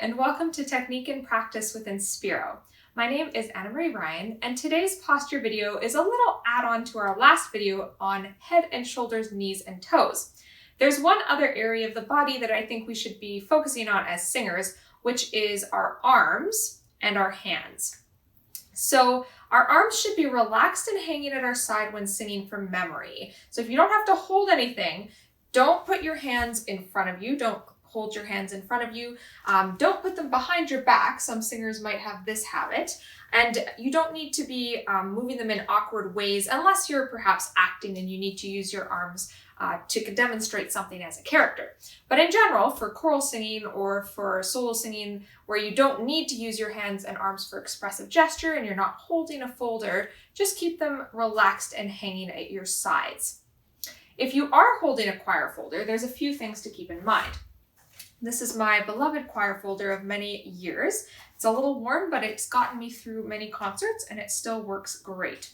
and welcome to Technique and Practice with Inspiro. My name is Anna Marie Ryan, and today's posture video is a little add-on to our last video on head and shoulders, knees, and toes. There's one other area of the body that I think we should be focusing on as singers, which is our arms and our hands. So our arms should be relaxed and hanging at our side when singing from memory. So if you don't have to hold anything, don't put your hands in front of you. Don't hold your hands in front of you. Don't put them behind your back. Some singers might have this habit. And you don't need to be moving them in awkward ways unless you're perhaps acting and you need to use your arms to demonstrate something as a character. But in general, for choral singing or for solo singing where you don't need to use your hands and arms for expressive gesture and you're not holding a folder, just keep them relaxed and hanging at your sides. If you are holding a choir folder, there's a few things to keep in mind. This is my beloved choir folder of many years. It's a little worn, but it's gotten me through many concerts and it still works great.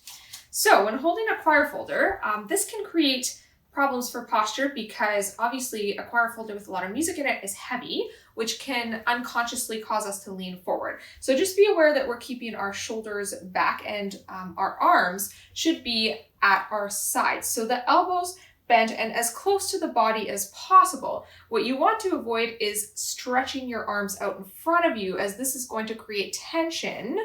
So when holding a choir folder, this can create problems for posture because obviously a choir folder with a lot of music in it is heavy, which can unconsciously cause us to lean forward. So just be aware that we're keeping our shoulders back and our arms should be at our sides. So the elbows bent and as close to the body as possible. What you want to avoid is stretching your arms out in front of you, as this is going to create tension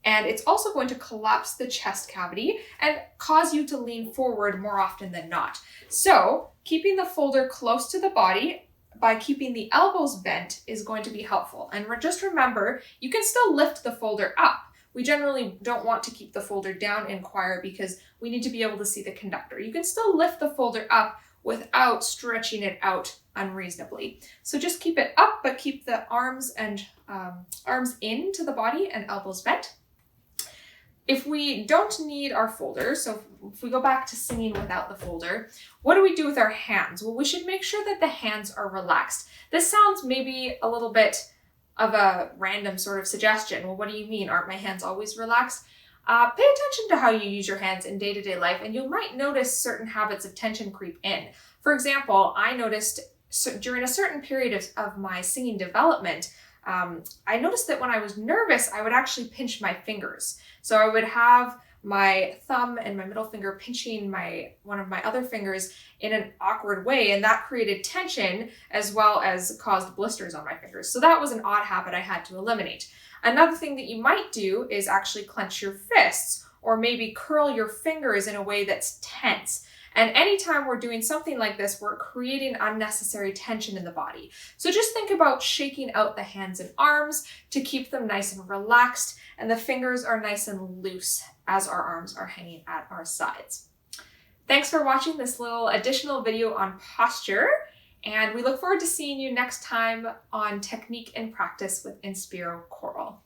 and it's also going to collapse the chest cavity and cause you to lean forward more often than not. So keeping the folder close to the body by keeping the elbows bent is going to be helpful. And just remember, you can still lift the folder up. We generally don't want to keep the folder down in choir because we need to be able to see the conductor. You can still lift the folder up without stretching it out unreasonably. So just keep it up, but keep the arms and arms into the body and elbows bent. If we don't need our folder, so if we go back to singing without the folder, what do we do with our hands? Well, we should make sure that the hands are relaxed. This sounds maybe a little bit of a random sort of suggestion. Well, what do you mean? Aren't my hands always relaxed? Pay attention to how you use your hands in day-to-day life, and you might notice certain habits of tension creep in. For example, I noticed during a certain period of my singing development, I noticed that when I was nervous, I would actually pinch my fingers. So I would have my thumb and my middle finger pinching one of my other fingers in an awkward way, and that created tension as well as caused blisters on my fingers. So that was an odd habit I had to eliminate. Another thing that you might do is actually clench your fists or maybe curl your fingers in a way that's tense. And anytime we're doing something like this, we're creating unnecessary tension in the body. So just think about shaking out the hands and arms to keep them nice and relaxed, and the fingers are nice and loose as our arms are hanging at our sides. Thanks for watching this little additional video on posture, and we look forward to seeing you next time on Technique and Practice with Inspiro Choral.